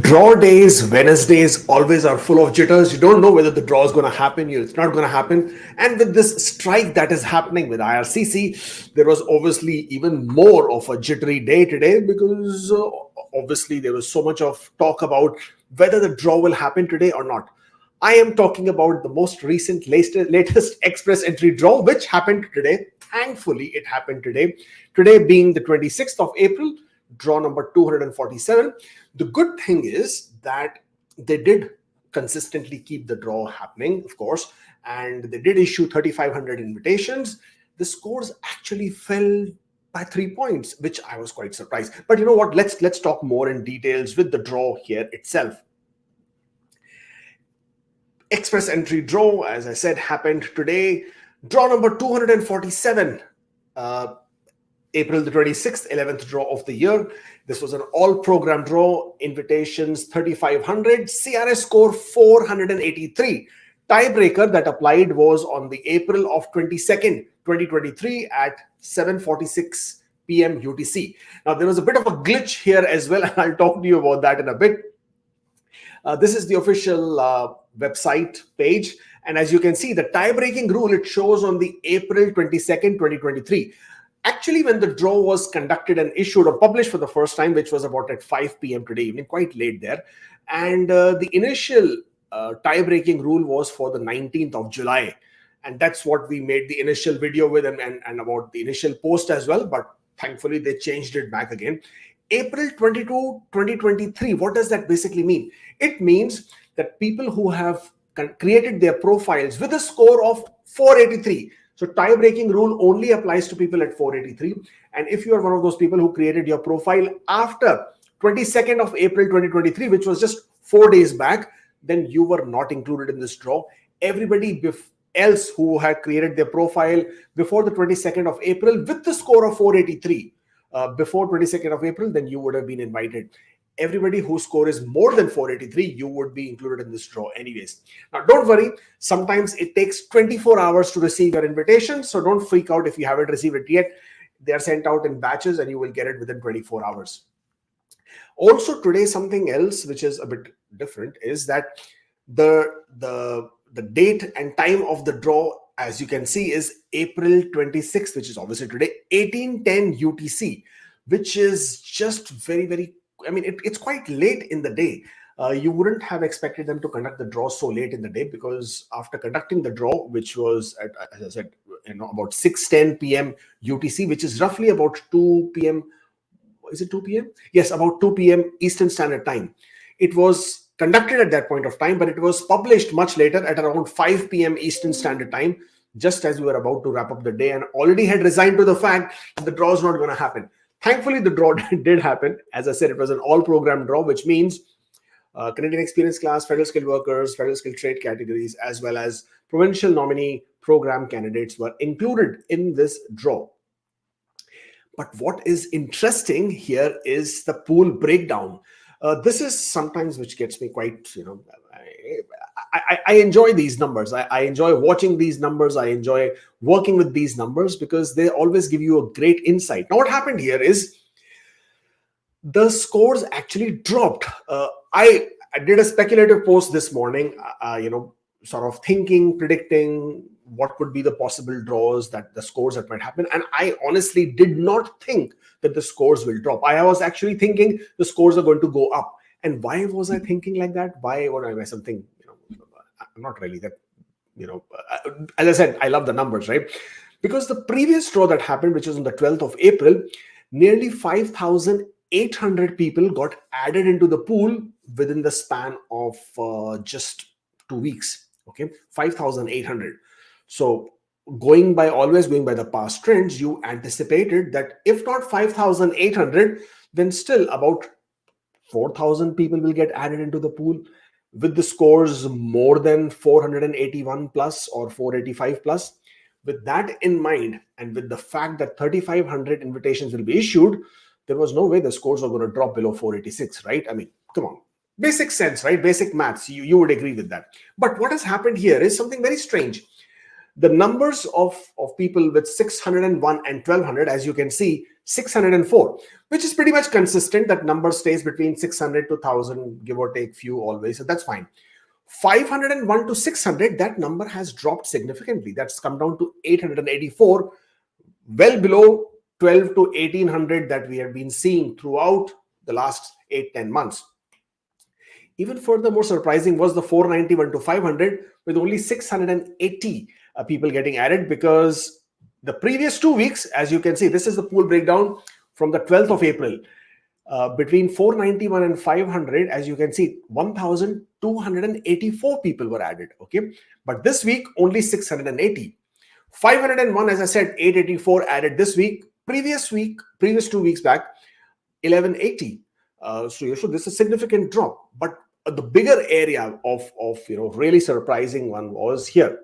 Draw days, Wednesdays always are full of jitters. You don't know whether the draw is going to happen, it's not going to happen. And with this strike that is happening with IRCC, there was obviously even more of a jittery day today because obviously there was so much of talk about whether the draw will happen today or not. I am talking about the most recent, latest express entry draw, which happened today. Thankfully, it happened today. Today being the 26th of April, draw number 247. The good thing is that they did consistently keep the draw happening, of course, and they did issue 3,500 invitations. The scores actually fell by 3 points, which I was quite surprised. But you know what? Let's talk more in details with the draw here itself. Express entry draw, as I said, happened today. Draw number 247, April the 26th, 11th draw of the year. This was an all-program draw, invitations 3,500, CRS score 483. Tiebreaker that applied was on the April of 22nd, 2023 at 7:46 p.m. UTC. Now, there was a bit of a glitch here as well, and I'll talk to you about that in a bit. This is the official website page. And as you can see, the tie-breaking rule, it shows on the April 22nd, 2023. Actually, when the draw was conducted and issued or published for the first time, which was about at 5 p.m. today evening, quite late there. And the initial tie-breaking rule was for the 19th of July. And that's what we made the initial video with and about the initial post as well. But thankfully, they changed it back again. April 22, 2023, what does that basically mean? It means that people who have created their profiles with a score of 483. So tie-breaking rule only applies to people at 483. And if you are one of those people who created your profile after 22nd of April 2023, which was just 4 days back, then you were not included in this draw. Everybody else who had created their profile before the 22nd of April with the score of 483, before 22nd of April, then you would have been invited. Everybody whose score is more than 483, you would be included in this draw anyways. Now, don't worry. Sometimes it takes 24 hours to receive your invitation. So don't freak out if you haven't received it yet. They are sent out in batches and you will get it within 24 hours. Also today, something else which is a bit different is that the date and time of the draw, as you can see, is April 26th, which is obviously today, 18:10 UTC, which is just very, I mean, it's quite late in the day. You wouldn't have expected them to conduct the draw so late in the day, because after conducting the draw, which was at, as I said, about 6:10 p.m. UTC, which is roughly about 2 p.m. Is it 2 p.m.? Yes, about 2 p.m. Eastern Standard Time. It was conducted at that point of time, but it was published much later at around 5 p.m. Eastern Standard Time, just as we were about to wrap up the day and already had resigned to the fact that the draw is not going to happen. Thankfully, the draw did happen. As I said, it was an all-program draw, which means Canadian Experience Class, Federal Skilled Workers, Federal Skilled Trade categories, as well as Provincial Nominee Program candidates were included in this draw. But what is interesting here is the pool breakdown. This is sometimes which gets me quite, I enjoy these numbers. I enjoy watching these numbers. I enjoy working with these numbers because they always give you a great insight. Now, what happened here is the scores actually dropped. I did a speculative post this morning, sort of thinking, predicting what could be the possible draws, that the scores that might happen. And I honestly did not think that the scores will drop. I was actually thinking the scores are going to go up. And why was I thinking like that? Why would I something, I'm not really that, as I said, I love the numbers, right? Because the previous draw that happened, which was on the 12th of April, nearly 5,800 people got added into the pool within the span of just 2 weeks. Okay, 5,800. So always going by the past trends, you anticipated that if not 5,800, then still about 4,000 people will get added into the pool with the scores more than 481 plus or 485 plus. With that in mind, and with the fact that 3,500 invitations will be issued, there was no way the scores are going to drop below 486, right? I mean, come on. Basic sense, right? Basic maths. You would agree with that. But what has happened here is something very strange. The numbers of people with 601 and 1200, as you can see, 604, which is pretty much consistent. That number stays between 600 to 1000, give or take few always. So that's fine. 501 to 600, that number has dropped significantly. That's come down to 884, well below 12 to 1800 that we have been seeing throughout the last 8-10 months. Even further more surprising was the 491 to 500 with only 680 people getting added, because the previous 2 weeks, as you can see, this is the pool breakdown from the 12th of April. Between 491 and 500, as you can see, 1,284 people were added. Okay, but this week only 680. 501, as I said, 884 added this week. Previous 2 weeks back, 1180. So this is a significant drop. But the bigger area of really surprising one was here.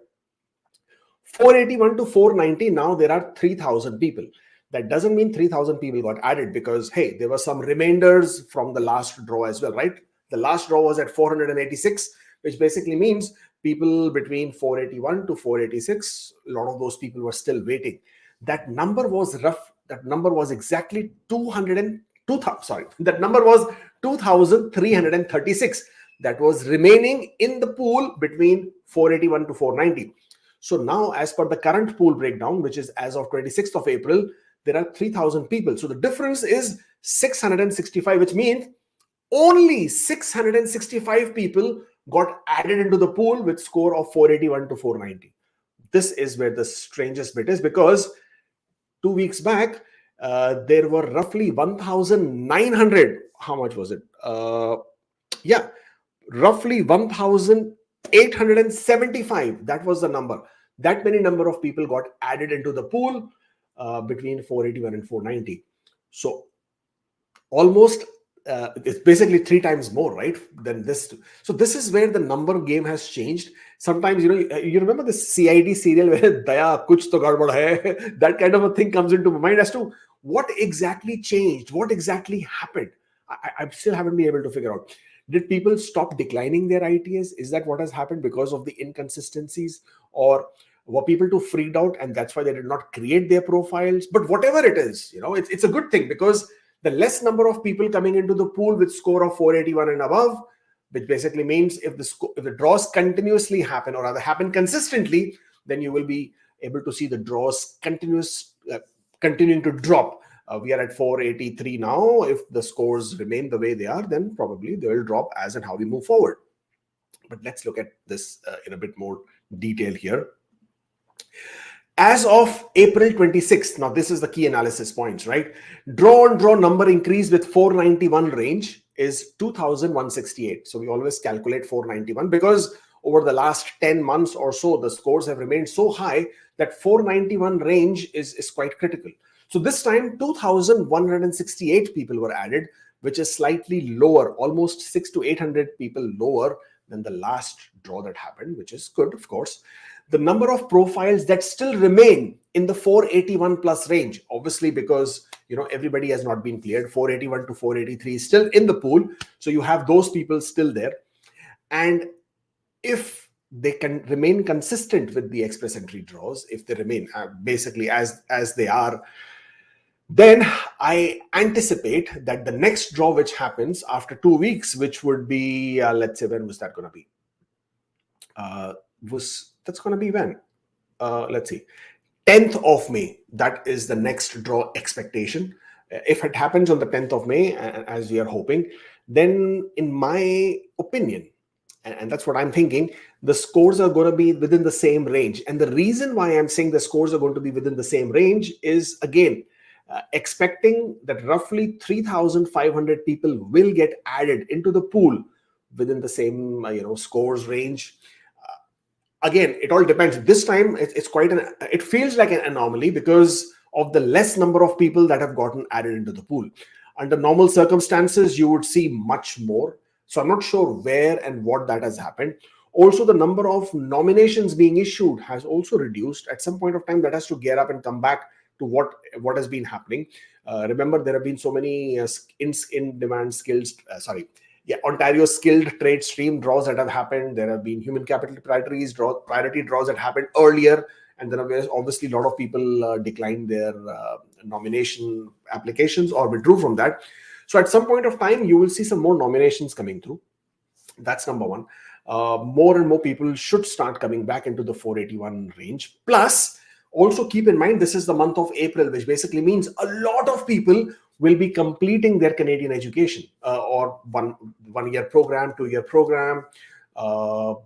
481 to 490. Now there are 3,000 people. That doesn't mean 3,000 people got added, because hey, there were some remainders from the last draw as well, right? The last draw was at 486, which basically means people between 481 to 486, a lot of those people were still waiting. That number was rough. That number was exactly 2,336. That was remaining in the pool between 481 to 490. So now, as per the current pool breakdown, which is as of 26th of April, there are 3,000 people. So the difference is 665, which means only 665 people got added into the pool with score of 481 to 490. This is where the strangest bit is, because 2 weeks back, there were roughly 1,900. How much was it? Roughly 1,875. That was the number. That many number of people got added into the pool between 481 and 490. So almost it's basically 3 times more, right, than this. So this is where the number game has changed. Sometimes, you remember the CID serial where Daya kuch to gadbad hai, that kind of a thing comes into my mind as to what exactly changed, what exactly happened. I still haven't been able to figure out. Did people stop declining their ITS? Is that what has happened because of the inconsistencies? Or were people too freaked out and that's why they did not create their profiles? But whatever it is, it's a good thing, because the less number of people coming into the pool with score of 481 and above, which basically means if the draws continuously happen, or rather happen consistently, then you will be able to see the draws continuing to drop. We are at 483 now. If the scores remain the way they are, then probably they will drop as and how we move forward. But let's look at this in a bit more detail here. As of April 26th, now this is the key analysis points, right? Draw on draw number increase with 491 range is 2,168. So we always calculate 491 because over the last 10 months or so, the scores have remained so high that 491 range is quite critical. So this time 2,168 people were added, which is slightly lower, almost 600 to 800 people lower than the last draw that happened, which is good, of course. The number of profiles that still remain in the 481 plus range, obviously because everybody has not been cleared, 481 to 483 is still in the pool, so you have those people still there. And if they can remain consistent with the express entry draws, if they remain basically as they are, then I anticipate that the next draw which happens after 2 weeks, which would be let's say, when was that going to be? That's going to be when? Let's see, 10th of May. That is the next draw expectation. If it happens on the 10th of May, as we are hoping, then in my opinion, and that's what I'm thinking, the scores are going to be within the same range. And the reason why I'm saying the scores are going to be within the same range is, again, expecting that roughly 3,500 people will get added into the pool within the same scores range. Again, it all depends. This time it's quite it feels like an anomaly because of the less number of people that have gotten added into the pool. Under normal circumstances, you would see much more. So I'm not sure where and what that has happened. Also, the number of nominations being issued has also reduced. At some point of time, that has to gear up and come back to what has been happening. Remember, there have been so many in-demand skills, Ontario skilled trade stream draws that have happened. There have been human capital priority draws that happened earlier And then obviously a lot of people declined their nomination applications or withdrew from that. So at some point of time, you will see some more nominations coming through. That's number one. More and more people should start coming back into the 481 range. Plus, also keep in mind, this is the month of April, which basically means a lot of people will be completing their Canadian education or one year program, 2 year program,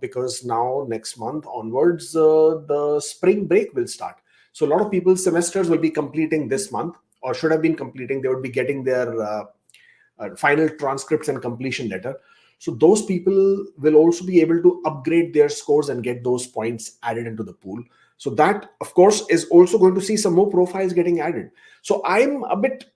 because now next month onwards, the spring break will start. So a lot of people's semesters will be completing this month, or should have been completing. They would be getting their final transcripts and completion letter. So those people will also be able to upgrade their scores and get those points added into the pool. So that, of course, is also going to see some more profiles getting added. So I'm a bit,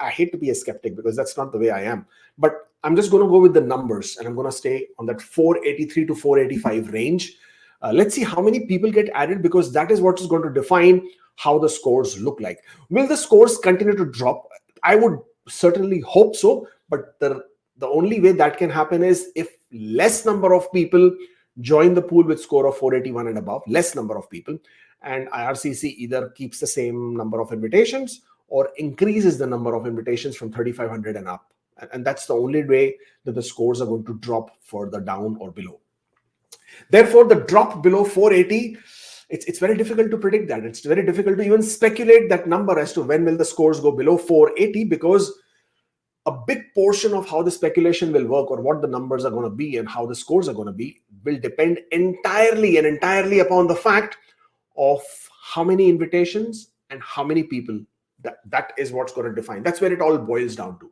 I hate to be a skeptic because that's not the way I am, but I'm just going to go with the numbers and I'm going to stay on that 483 to 485 range. Let's see how many people get added, because that is what is going to define how the scores look like. Will the scores continue to drop? I would certainly hope so, but the only way that can happen is if less number of people join the pool with score of 481 and above, less number of people, and IRCC either keeps the same number of invitations or increases the number of invitations from 3,500 and up. And that's the only way that the scores are going to drop further down or below. Therefore, the drop below 480, it's very difficult to predict that. It's very difficult to even speculate that number as to when will the scores go below 480, because a big portion of how the speculation will work, or what the numbers are going to be and how the scores are going to be, will depend entirely upon the fact of how many invitations and how many people. That is what's going to define. That's where it all boils down to.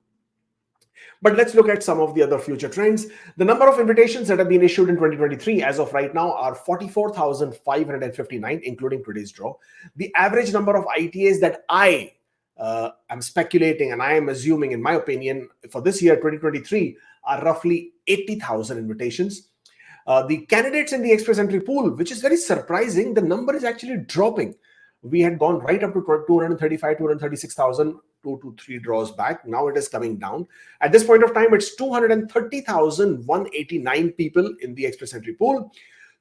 But let's look at some of the other future trends. The number of invitations that have been issued in 2023 as of right now are 44,559, including today's draw. The average number of ITAs that I'm speculating and I am assuming, in my opinion, for this year, 2023, are roughly 80,000 invitations. The candidates in the express entry pool, which is very surprising, the number is actually dropping. We had gone right up to 235, 236,000, 2 to 3 draws back. Now it is coming down. At this point of time, it's 230,189 people in the express entry pool.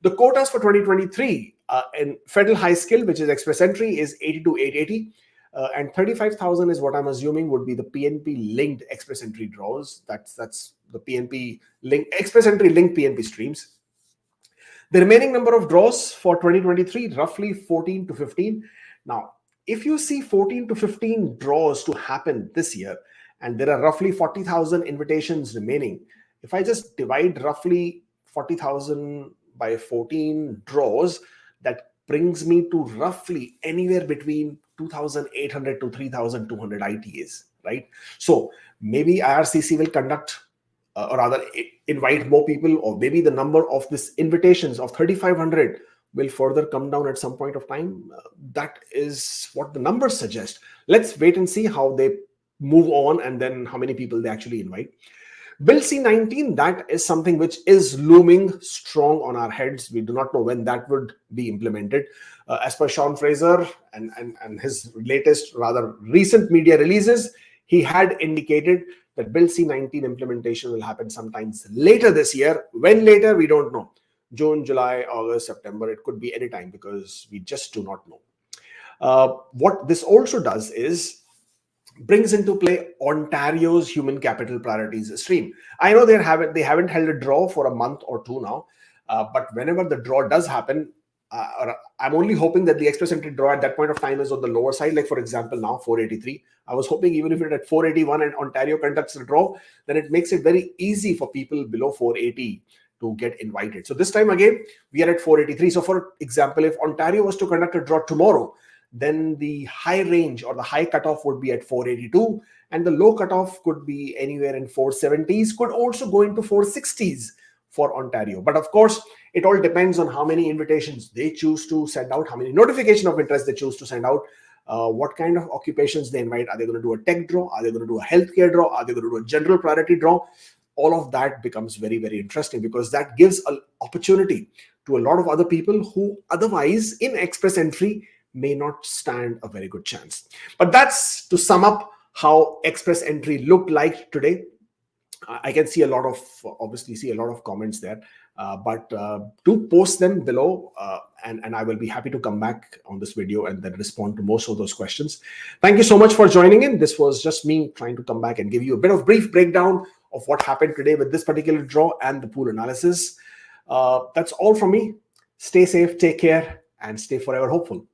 The quotas for 2023 in federal high skill, which is express entry, is 82,880. And 35,000 is what I'm assuming would be the PNP linked express entry draws. That's the PNP link, express entry linked PNP streams. The remaining number of draws for 2023, roughly 14 to 15. Now, if you see 14 to 15 draws to happen this year, and there are roughly 40,000 invitations remaining, if I just divide roughly 40,000 by 14 draws, that brings me to roughly anywhere between 2,800 to 3,200 ITAs, right? So maybe IRCC will conduct or rather invite more people, or maybe the number of these invitations of 3,500 will further come down at some point of time. That is what the numbers suggest. Let's wait and see how they move on and then how many people they actually invite. Bill C-19, that is something which is looming strong on our heads. We do not know when that would be implemented. As per Sean Fraser and his latest, rather recent media releases, he had indicated that Bill C-19 implementation will happen sometimes later this year. When later, we don't know. June, July, August, September, it could be any time, because we just do not know. What this also does is brings into play Ontario's human capital priorities stream. I know they haven't held a draw for a month or two now, but whenever the draw does happen, I'm only hoping that the express entry draw at that point of time is on the lower side. Like, for example, now 483. I was hoping even if it at 481 and Ontario conducts the draw, then it makes it very easy for people below 480 to get invited. So this time again, we are at 483. So for example, if Ontario was to conduct a draw tomorrow, then the high range or the high cutoff would be at 482, and the low cutoff could be anywhere in 470s, could also go into 460s for Ontario. But of course, it all depends on how many invitations they choose to send out, how many notification of interest they choose to send out, what kind of occupations they invite. Are they going to do a tech draw? Are they going to do a healthcare draw? Are they going to do a general priority draw? All of that becomes very, very interesting, because that gives an opportunity to a lot of other people who otherwise in express entry may not stand a very good chance. But that's to sum up how express entry looked like today. I can see obviously see a lot of comments there, but do post them below, and I will be happy to come back on this video and then respond to most of those questions. Thank you so much for joining in. This was just me trying to come back and give you a bit of brief breakdown of what happened today with this particular draw and the pool analysis. That's all from me. Stay safe, take care, and stay forever hopeful.